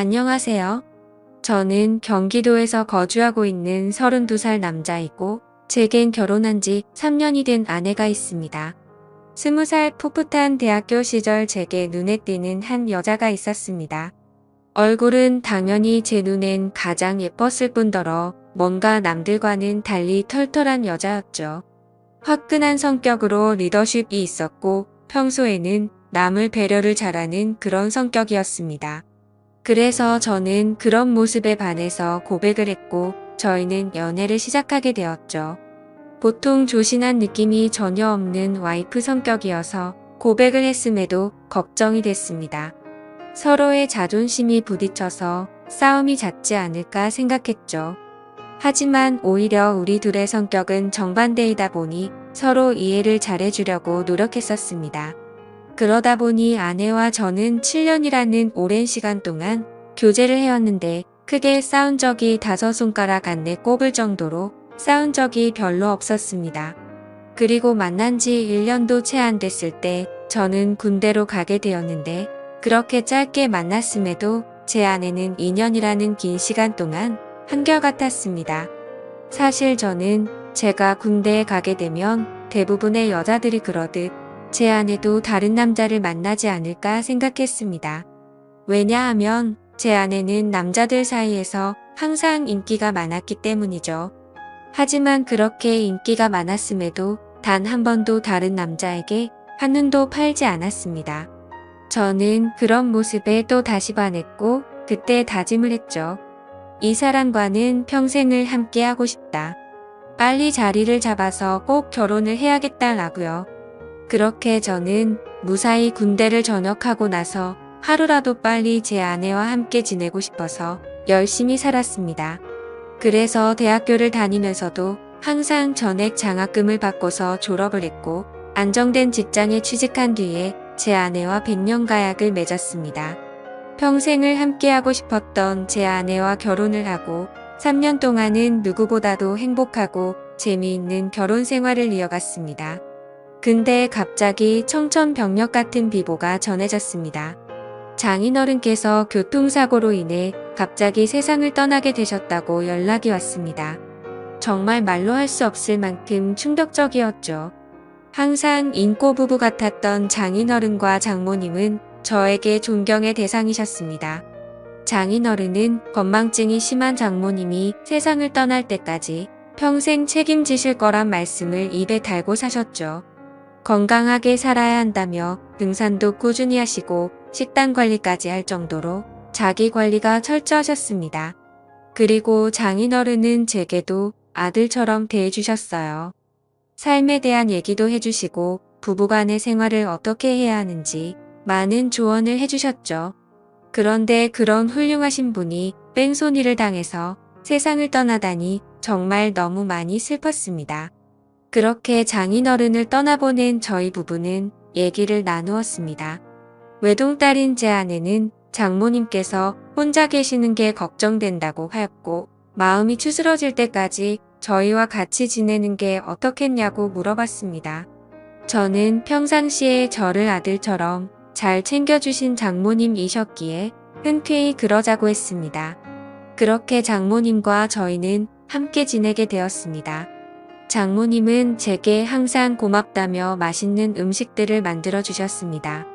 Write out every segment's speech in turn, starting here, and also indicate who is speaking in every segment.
Speaker 1: 안녕하세요. 저는 경기도에서 거주하고 있는 32살 남자이고, 제겐 결혼한 지 3년이 된 아내가 있습니다. 20살 풋풋한 대학교 시절 제게 눈에 띄는 한 여자가 있었습니다. 얼굴은 당연히 제 눈엔 가장 예뻤을 뿐더러 뭔가 남들과는 달리 털털한 여자였죠. 화끈한 성격으로 리더십이 있었고 평소에는 남을 배려를 잘하는 그런 성격이었습니다. 그래서 저는 그런 모습에 반해서 고백을 했고 저희는 연애를 시작하게 되었죠. 보통 조신한 느낌이 전혀 없는 와이프 성격이어서 고백을 했음에도 걱정이 됐습니다. 서로의 자존심이 부딪혀서 싸움이 잦지 않을까 생각했죠. 하지만 오히려 우리 둘의 성격은 정반대이다 보니 서로 이해를 잘해주려고 노력했었습니다. 그러다 보니 아내와 저는 7년이라는 오랜 시간 동안 교제를 해왔는데 크게 싸운 적이 5손가락 안에 꼽을 정도로 싸운 적이 별로 없었습니다. 그리고 만난 지 1년도 채 안 됐을 때 저는 군대로 가게 되었는데 그렇게 짧게 만났음에도 제 아내는 2년이라는 긴 시간 동안 한결같았습니다. 사실 저는 제가 군대에 가게 되면 대부분의 여자들이 그러듯 제 아내도 다른 남자를 만나지 않을까 생각했습니다. 왜냐하면 제 아내는 남자들 사이에서 항상 인기가 많았기 때문이죠. 하지만 그렇게 인기가 많았음에도 단 한 번도 다른 남자에게 한눈도 팔지 않았습니다. 저는 그런 모습에 또 다시 반했고 그때 다짐을 했죠. 이 사람과는 평생을 함께하고 싶다. 빨리 자리를 잡아서 꼭 결혼을 해야겠다라고요. 그렇게 저는 무사히 군대를 전역하고 나서 하루라도 빨리 제 아내와 함께 지내고 싶어서 열심히 살았습니다. 그래서 대학교를 다니면서도 항상 전액 장학금을 받고서 졸업을 했고 안정된 직장에 취직한 뒤에 제 아내와 백년가약을 맺었습니다. 평생을 함께하고 싶었던 제 아내와 결혼을 하고 3년 동안은 누구보다도 행복하고 재미있는 결혼 생활을 이어갔습니다. 근데 갑자기 청천벽력 같은 비보가 전해졌습니다. 장인어른께서 교통사고로 인해 갑자기 세상을 떠나게 되셨다고 연락이 왔습니다. 정말 말로 할 수 없을 만큼 충격적이었죠. 항상 인꼬 부부 같았던 장인어른과 장모님은 저에게 존경의 대상이셨습니다. 장인어른은 건망증이 심한 장모님이 세상을 떠날 때까지 평생 책임지실 거란 말씀을 입에 달고 사셨죠. 건강하게 살아야 한다며 등산도 꾸준히 하시고 식단 관리까지 할 정도로 자기 관리가 철저하셨습니다. 그리고 장인어른은 제게도 아들처럼 대해주셨어요. 삶에 대한 얘기도 해주시고 부부간의 생활을 어떻게 해야 하는지 많은 조언을 해주셨죠. 그런데 그런 훌륭하신 분이 뺑소니를 당해서 세상을 떠나다니 정말 너무 많이 슬펐습니다. 그렇게 장인어른을 떠나보낸 저희 부부는 얘기를 나누었습니다. 외동딸인 제 아내는 장모님께서 혼자 계시는 게 걱정된다고 하였고 마음이 추스러질 때까지 저희와 같이 지내는 게 어떻겠냐고 물어봤습니다. 저는 평상시에 저를 아들처럼 잘 챙겨주신 장모님이셨기에 흔쾌히 그러자고 했습니다. 그렇게 장모님과 저희는 함께 지내게 되었습니다. 장모님은 제게 항상 고맙다며 맛있는 음식들을 만들어 주셨습니다.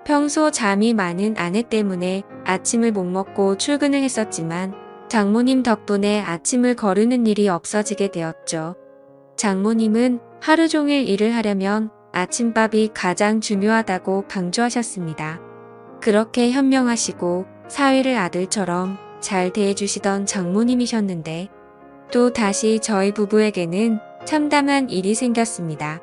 Speaker 1: 평소 잠이 많은 아내 때문에 아침을 못 먹고 출근을 했었지만 장모님 덕분에 아침을 거르는 일이 없어지게 되었죠. 장모님은 하루 종일 일을 하려면 아침밥이 가장 중요하다고 강조하셨습니다. 그렇게 현명하시고 사위를 아들처럼 잘 대해주시던 장모님이셨는데 또 다시 저희 부부에게는 참담한 일이 생겼습니다.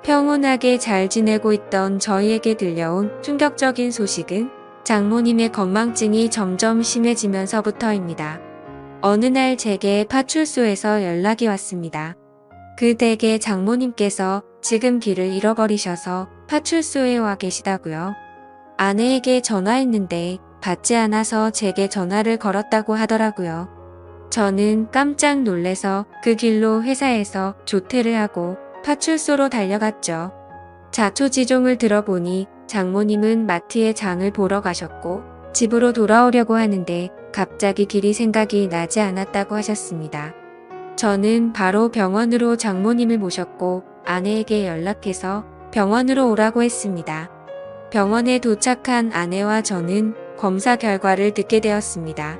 Speaker 1: 평온하게 잘 지내고 있던 저희에게 들려온 충격적인 소식은 장모님의 건망증이 점점 심해지면서부터입니다. 어느 날 제게 파출소에서 연락이 왔습니다. 그 댁에 장모님께서 지금 길을 잃어버리셔서 파출소에 와 계시다고요. 아내에게 전화했는데 받지 않아서 제게 전화를 걸었다고 하더라고요. 저는 깜짝 놀래서 그 길로 회사에서 조퇴를 하고 파출소로 달려갔죠. 자초지종을 들어보니 장모님은 마트에 장을 보러 가셨고 집으로 돌아오려고 하는데 갑자기 길이 생각이 나지 않았다고 하셨습니다. 저는 바로 병원으로 장모님을 모셨고 아내에게 연락해서 병원으로 오라고 했습니다. 병원에 도착한 아내와 저는 검사 결과를 듣게 되었습니다.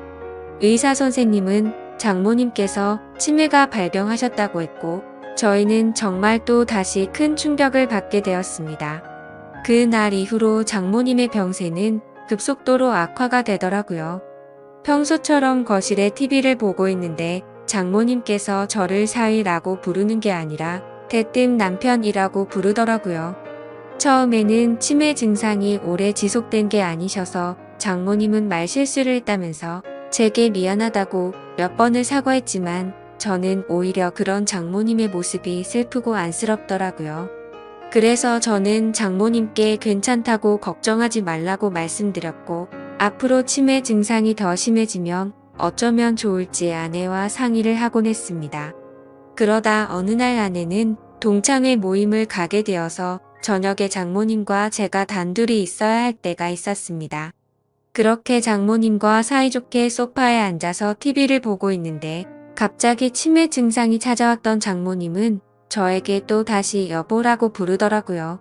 Speaker 1: 의사 선생님은 장모님께서 치매가 발병하셨다고 했고 저희는 정말 또 다시 큰 충격을 받게 되었습니다. 그날 이후로 장모님의 병세는 급속도로 악화가 되더라고요. 평소처럼 거실에 TV를 보고 있는데 장모님께서 저를 사위라고 부르는 게 아니라 대뜸 남편이라고 부르더라고요. 처음에는 치매 증상이 오래 지속된 게 아니셔서 장모님은 말실수를 했다면서 제게 미안하다고 몇 번을 사과했지만 저는 오히려 그런 장모님의 모습이 슬프고 안쓰럽더라고요. 그래서 저는 장모님께 괜찮다고 걱정하지 말라고 말씀드렸고 앞으로 치매 증상이 더 심해지면 어쩌면 좋을지 아내와 상의를 하곤 했습니다. 그러다 어느 날 아내는 동창회 모임을 가게 되어서 저녁에 장모님과 제가 단둘이 있어야 할 때가 있었습니다. 그렇게 장모님과 사이좋게 소파에 앉아서 TV를 보고 있는데 갑자기 치매 증상이 찾아왔던 장모님은 저에게 또 다시 여보라고 부르더라고요.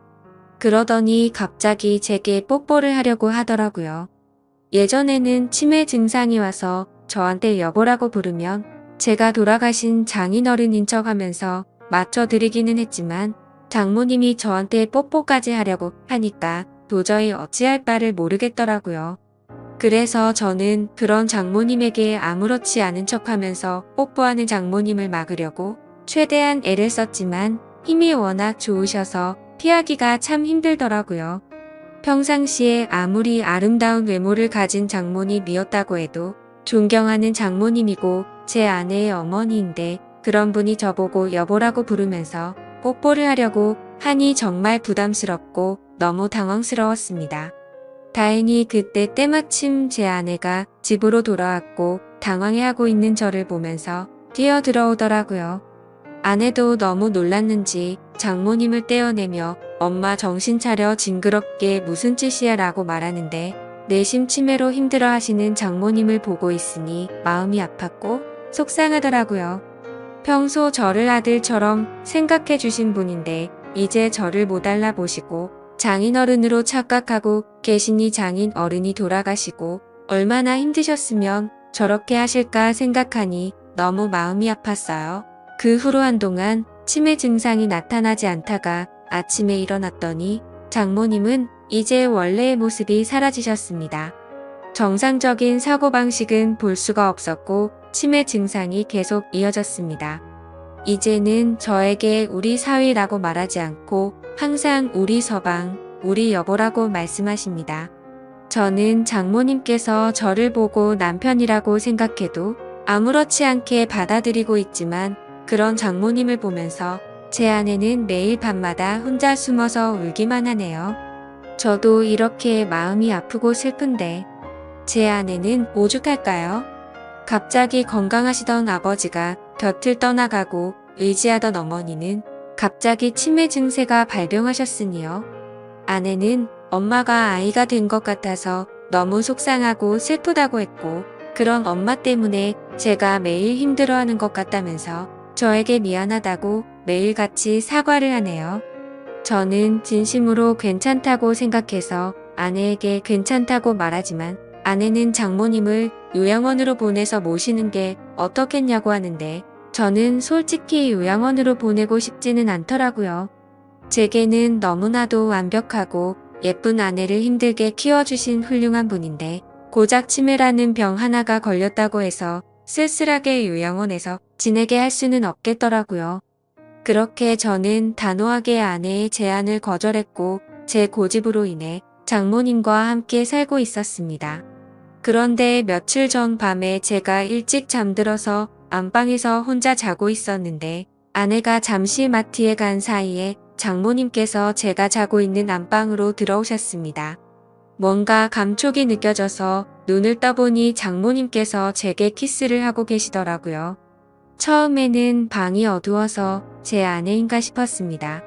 Speaker 1: 그러더니 갑자기 제게 뽀뽀를 하려고 하더라고요. 예전에는 치매 증상이 와서 저한테 여보라고 부르면 제가 돌아가신 장인어른인 척 하면서 맞춰드리기는 했지만 장모님이 저한테 뽀뽀까지 하려고 하니까 도저히 어찌할 바를 모르겠더라고요. 그래서 저는 그런 장모님에게 아무렇지 않은 척하면서 뽀뽀하는 장모님을 막으려고 최대한 애를 썼지만 힘이 워낙 좋으셔서 피하기가 참 힘들더라고요. 평상시에 아무리 아름다운 외모를 가진 장모님이었다고 해도 존경하는 장모님이고 제 아내의 어머니인데 그런 분이 저보고 여보라고 부르면서 뽀뽀를 하려고 하니 정말 부담스럽고 너무 당황스러웠습니다. 다행히 그때 때마침 제 아내가 집으로 돌아왔고 당황해하고 있는 저를 보면서 뛰어들어오더라고요. 아내도 너무 놀랐는지 장모님을 떼어내며 엄마 정신 차려 징그럽게 무슨 짓이야 라고 말하는데 내심 치매로 힘들어 하시는 장모님을 보고 있으니 마음이 아팠고 속상하더라고요. 평소 저를 아들처럼 생각해 주신 분인데 이제 저를 못 알아보시고 장인어른으로 착각하고 계시니 장인어른이 돌아가시고 얼마나 힘드셨으면 저렇게 하실까 생각하니 너무 마음이 아팠어요. 그 후로 한동안 치매 증상이 나타나지 않다가 아침에 일어났더니 장모님은 이제 원래의 모습이 사라지셨습니다. 정상적인 사고방식은 볼 수가 없었고 치매 증상이 계속 이어졌습니다. 이제는 저에게 우리 사위라고 말하지 않고 항상 우리 서방, 우리 여보라고 말씀하십니다. 저는 장모님께서 저를 보고 남편이라고 생각해도 아무렇지 않게 받아들이고 있지만 그런 장모님을 보면서 제 아내는 매일 밤마다 혼자 숨어서 울기만 하네요. 저도 이렇게 마음이 아프고 슬픈데 제 아내는 오죽할까요? 갑자기 건강하시던 아버지가 곁을 떠나가고 의지하던 어머니는 갑자기 치매 증세가 발병하셨으니요. 아내는 엄마가 아이가 된 것 같아서 너무 속상하고 슬프다고 했고 그런 엄마 때문에 제가 매일 힘들어하는 것 같다면서 저에게 미안하다고 매일같이 사과를 하네요. 저는 진심으로 괜찮다고 생각해서 아내에게 괜찮다고 말하지만 아내는 장모님을 요양원으로 보내서 모시는 게 어떻겠냐고 하는데 저는 솔직히 요양원으로 보내고 싶지는 않더라고요. 제게는 너무나도 완벽하고 예쁜 아내를 힘들게 키워주신 훌륭한 분인데 고작 치매라는 병 하나가 걸렸다고 해서 쓸쓸하게 요양원에서 지내게 할 수는 없겠더라고요. 그렇게 저는 단호하게 아내의 제안을 거절했고 제 고집으로 인해 장모님과 함께 살고 있었습니다. 그런데 며칠 전 밤에 제가 일찍 잠들어서 안방에서 혼자 자고 있었는데 아내가 잠시 마트에 간 사이에 장모님께서 제가 자고 있는 안방으로 들어오셨습니다. 뭔가 감촉이 느껴져서 눈을 떠보니 장모님께서 제게 키스를 하고 계시더라고요. 처음에는 방이 어두워서 제 아내인가 싶었습니다.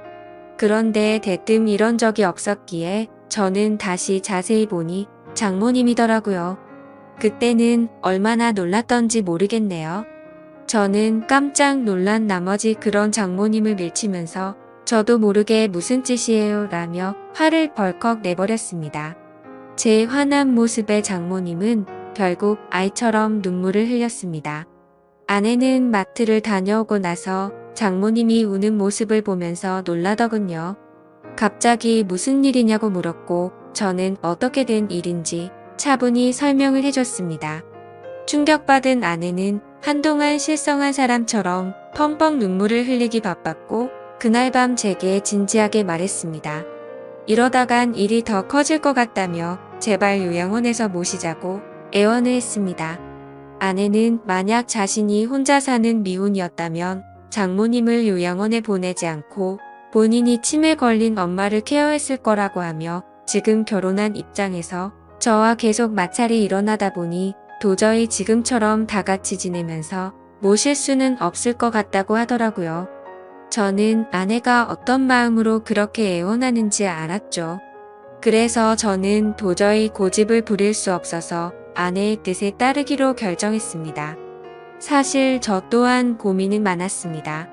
Speaker 1: 그런데 대뜸 이런 적이 없었기에 저는 다시 자세히 보니 장모님이더라고요. 그때는 얼마나 놀랐던지 모르겠네요. 저는 깜짝 놀란 나머지 그런 장모님을 밀치면서 저도 모르게 무슨 뜻이에요 라며 화를 벌컥 내버렸습니다. 제 화난 모습에 장모님은 결국 아이처럼 눈물을 흘렸습니다. 아내는 마트를 다녀오고 나서 장모님이 우는 모습을 보면서 놀라더군요. 갑자기 무슨 일이냐고 물었고 저는 어떻게 된 일인지 차분히 설명을 해줬습니다. 충격받은 아내는 한동안 실성한 사람처럼 펑펑 눈물을 흘리기 바빴고 그날 밤 제게 진지하게 말했습니다. 이러다간 일이 더 커질 것 같다며 제발 요양원에서 모시자고 애원을 했습니다. 아내는 만약 자신이 혼자 사는 미혼이었다면 장모님을 요양원에 보내지 않고 본인이 치매 걸린 엄마를 케어했을 거라고 하며 지금 결혼한 입장에서 저와 계속 마찰이 일어나다 보니 도저히 지금처럼 다 같이 지내면서 모실 수는 없을 것 같다고 하더라고요. 저는 아내가 어떤 마음으로 그렇게 애원하는지 알았죠. 그래서 저는 도저히 고집을 부릴 수 없어서 아내의 뜻에 따르기로 결정했습니다. 사실 저 또한 고민이 많았습니다.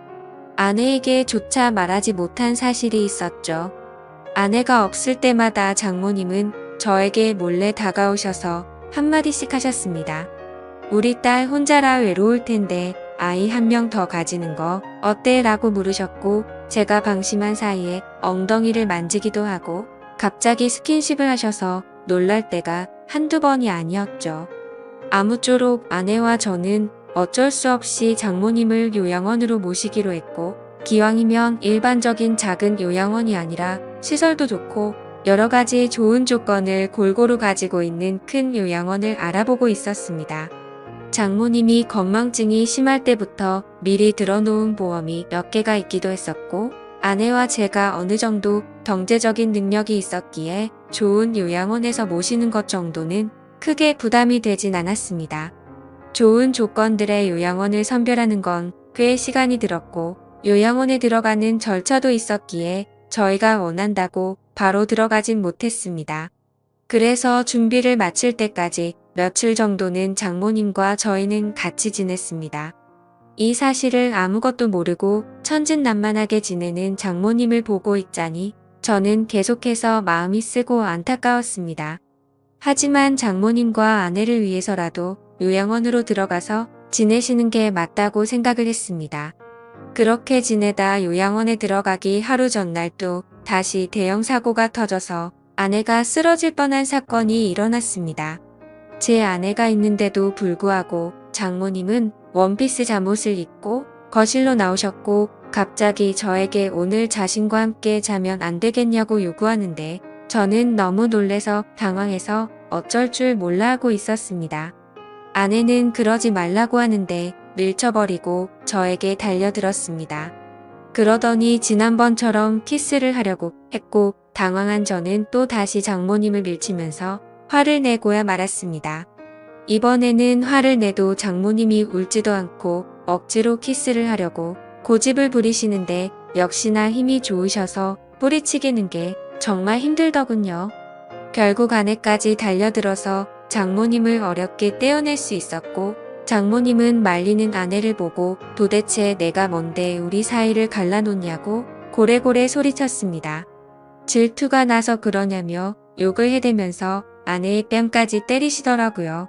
Speaker 1: 아내에게조차 말하지 못한 사실이 있었죠. 아내가 없을 때마다 장모님은 저에게 몰래 다가오셔서 한마디씩 하셨습니다. 우리 딸 혼자라 외로울 텐데 아이 한 명 더 가지는 거 어때? 라고 물으셨고 제가 방심한 사이에 엉덩이를 만지기도 하고 갑자기 스킨십을 하셔서 놀랄 때가 한두 번이 아니었죠. 아무쪼록 아내와 저는 어쩔 수 없이 장모님을 요양원으로 모시기로 했고 기왕이면 일반적인 작은 요양원이 아니라 시설도 좋고 여러 가지 좋은 조건을 골고루 가지고 있는 큰 요양원을 알아보고 있었습니다. 장모님이 건망증이 심할 때부터 미리 들어놓은 보험이 몇 개가 있기도 했었고 아내와 제가 어느 정도 경제적인 능력이 있었기에 좋은 요양원에서 모시는 것 정도는 크게 부담이 되진 않았습니다. 좋은 조건들의 요양원을 선별하는 건 꽤 시간이 들었고 요양원에 들어가는 절차도 있었기에 저희가 원한다고 바로 들어가진 못했습니다. 그래서 준비를 마칠 때까지 며칠 정도는 장모님과 저희는 같이 지냈습니다. 이 사실을 아무것도 모르고 천진난만하게 지내는 장모님을 보고 있자니 저는 계속해서 마음이 쓰고 안타까웠습니다. 하지만 장모님과 아내를 위해서라도 요양원으로 들어가서 지내시는 게 맞다고 생각을 했습니다. 그렇게 지내다 요양원에 들어가기 하루 전날 또 다시 대형 사고가 터져서 아내가 쓰러질 뻔한 사건이 일어났습니다. 제 아내가 있는데도 불구하고 장모님은 원피스 잠옷을 입고 거실로 나오셨고 갑자기 저에게 오늘 자신과 함께 자면 안 되겠냐고 요구하는데 저는 너무 놀래서 당황해서 어쩔 줄 몰라 하고 있었습니다. 아내는 그러지 말라고 하는데 밀쳐버리고 저에게 달려들었습니다. 그러더니 지난번처럼 키스를 하려고 했고 당황한 저는 또 다시 장모님을 밀치면서 화를 내고야 말았습니다. 이번에는 화를 내도 장모님이 울지도 않고 억지로 키스를 하려고 고집을 부리시는데 역시나 힘이 좋으셔서 뿌리치기는 게 정말 힘들더군요. 결국 아내까지 달려들어서 장모님을 어렵게 떼어낼 수 있었고 장모님은 말리는 아내를 보고 도대체 내가 뭔데 우리 사이를 갈라놓냐고 고래고래 소리쳤습니다. 질투가 나서 그러냐며 욕을 해대면서 아내의 뺨까지 때리시더라고요.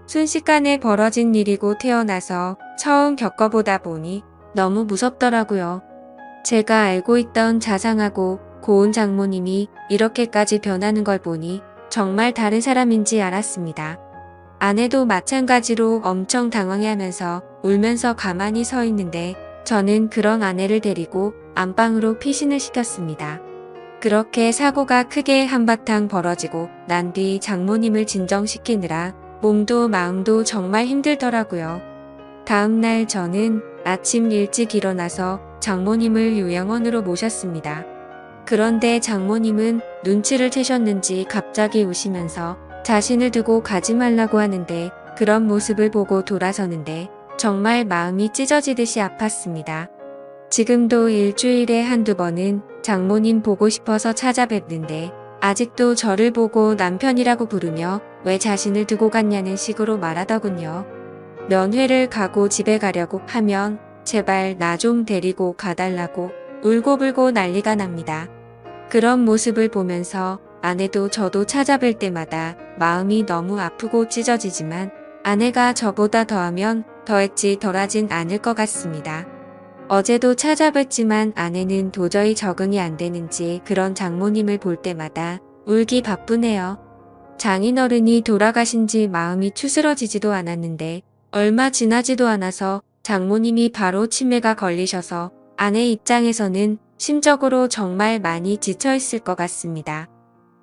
Speaker 1: 순식간에 벌어진 일이고 태어나서 처음 겪어보다 보니 너무 무섭더라고요. 제가 알고 있던 자상하고 고운 장모님이 이렇게까지 변하는 걸 보니 정말 다른 사람인지 알았습니다. 아내도 마찬가지로 엄청 당황해하면서 울면서 가만히 서 있는데 저는 그런 아내를 데리고 안방으로 피신을 시켰습니다. 그렇게 사고가 크게 한바탕 벌어지고 난 뒤 장모님을 진정시키느라 몸도 마음도 정말 힘들더라고요. 다음날 저는 아침 일찍 일어나서 장모님을 요양원으로 모셨습니다. 그런데 장모님은 눈치를 채셨는지 갑자기 우시면서 자신을 두고 가지 말라고 하는데 그런 모습을 보고 돌아서는데 정말 마음이 찢어지듯이 아팠습니다. 지금도 일주일에 한두 번은 장모님 보고 싶어서 찾아뵙는데 아직도 저를 보고 남편이라고 부르며 왜 자신을 두고 갔냐는 식으로 말하더군요. 면회를 가고 집에 가려고 하면 제발 나 좀 데리고 가달라고 울고불고 난리가 납니다. 그런 모습을 보면서 아내도 저도 찾아뵐 때마다 마음이 너무 아프고 찢어지지만 아내가 저보다 더하면 더했지 덜하진 않을 것 같습니다. 어제도 찾아뵀지만 아내는 도저히 적응이 안 되는지 그런 장모님을 볼 때마다 울기 바쁘네요. 장인어른이 돌아가신 지 마음이 추스러지지도 않았는데 얼마 지나지도 않아서 장모님이 바로 치매가 걸리셔서 아내 입장에서는 심적으로 정말 많이 지쳐있을 것 같습니다.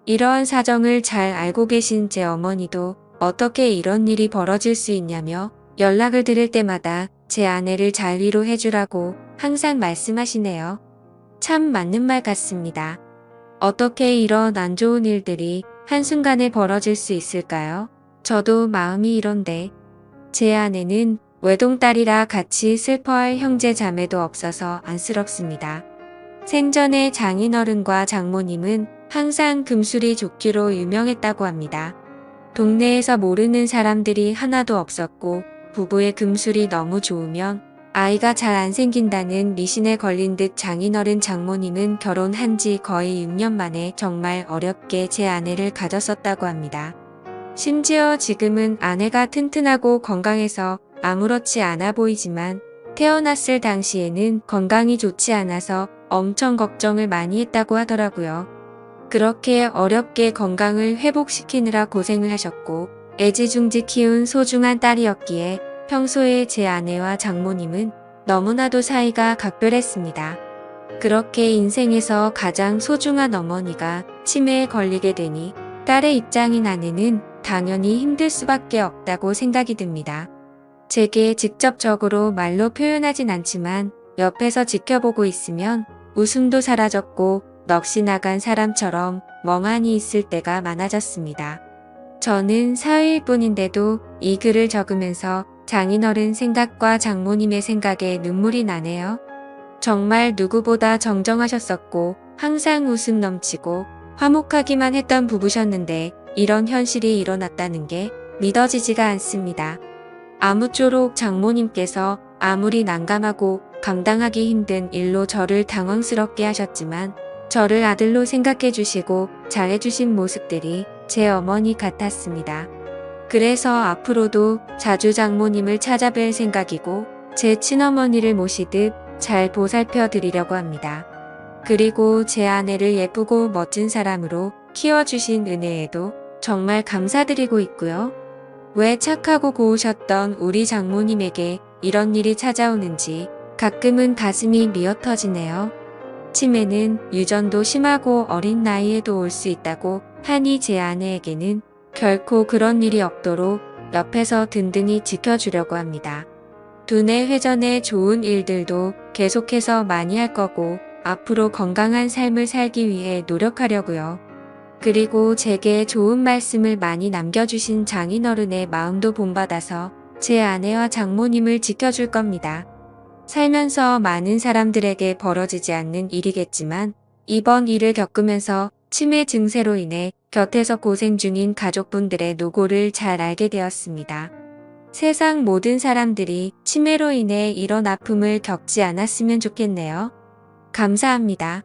Speaker 1: 이러한 사정을 잘 알고 계신 제 어머니도 어떻게 이런 일이 벌어질 수 있냐며 연락을 드릴 때마다 제 아내를 잘 위로해주라고 항상 말씀하시네요. 참 맞는 말 같습니다. 어떻게 이런 안 좋은 일들이 한순간에 벌어질 수 있을까요? 저도 마음이 이런데 제 아내는 외동딸이라 같이 슬퍼할 형제 자매도 없어서 안쓰럽습니다. 생전에 장인어른과 장모님은 항상 금술이 좋기로 유명했다고 합니다. 동네에서 모르는 사람들이 하나도 없었고 부부의 금술이 너무 좋으면 아이가 잘 안 생긴다는 미신에 걸린 듯 장인어른 장모님은 결혼한 지 거의 6년 만에 정말 어렵게 제 아내를 가졌었다고 합니다. 심지어 지금은 아내가 튼튼하고 건강해서 아무렇지 않아 보이지만 태어났을 당시에는 건강이 좋지 않아서 엄청 걱정을 많이 했다고 하더라고요. 그렇게 어렵게 건강을 회복시키느라 고생을 하셨고 애지중지 키운 소중한 딸이었기에 평소에 제 아내와 장모님은 너무나도 사이가 각별했습니다. 그렇게 인생에서 가장 소중한 어머니가 치매에 걸리게 되니 딸의 입장인 아내는 당연히 힘들 수밖에 없다고 생각이 듭니다. 제게 직접적으로 말로 표현하진 않지만 옆에서 지켜보고 있으면 웃음도 사라졌고 넋이 나간 사람처럼 멍하니 있을 때가 많아졌습니다. 저는 사회일 뿐인데도 이 글을 적으면서 장인어른 생각과 장모님의 생각에 눈물이 나네요. 정말 누구보다 정정하셨었고 항상 웃음 넘치고 화목하기만 했던 부부셨는데 이런 현실이 일어났다는 게 믿어지지가 않습니다. 아무쪼록 장모님께서 아무리 난감하고 감당하기 힘든 일로 저를 당황스럽게 하셨지만 저를 아들로 생각해 주시고 잘해주신 모습들이 제 어머니 같았습니다. 그래서 앞으로도 자주 장모님을 찾아뵐 생각이고 제 친어머니를 모시듯 잘 보살펴 드리려고 합니다. 그리고 제 아내를 예쁘고 멋진 사람으로 키워주신 은혜에도 정말 감사드리고 있고요. 왜 착하고 고우셨던 우리 장모님에게 이런 일이 찾아오는지 가끔은 가슴이 미어터지네요. 치매는 유전도 심하고 어린 나이에도 올 수 있다고 하니 제 아내에게는 결코 그런 일이 없도록 옆에서 든든히 지켜주려고 합니다. 두뇌 회전에 좋은 일들도 계속해서 많이 할 거고 앞으로 건강한 삶을 살기 위해 노력하려고요. 그리고 제게 좋은 말씀을 많이 남겨주신 장인어른의 마음도 본받아서 제 아내와 장모님을 지켜줄 겁니다. 살면서 많은 사람들에게 벌어지지 않는 일이겠지만 이번 일을 겪으면서 치매 증세로 인해 곁에서 고생 중인 가족분들의 노고를 잘 알게 되었습니다. 세상 모든 사람들이 치매로 인해 이런 아픔을 겪지 않았으면 좋겠네요. 감사합니다.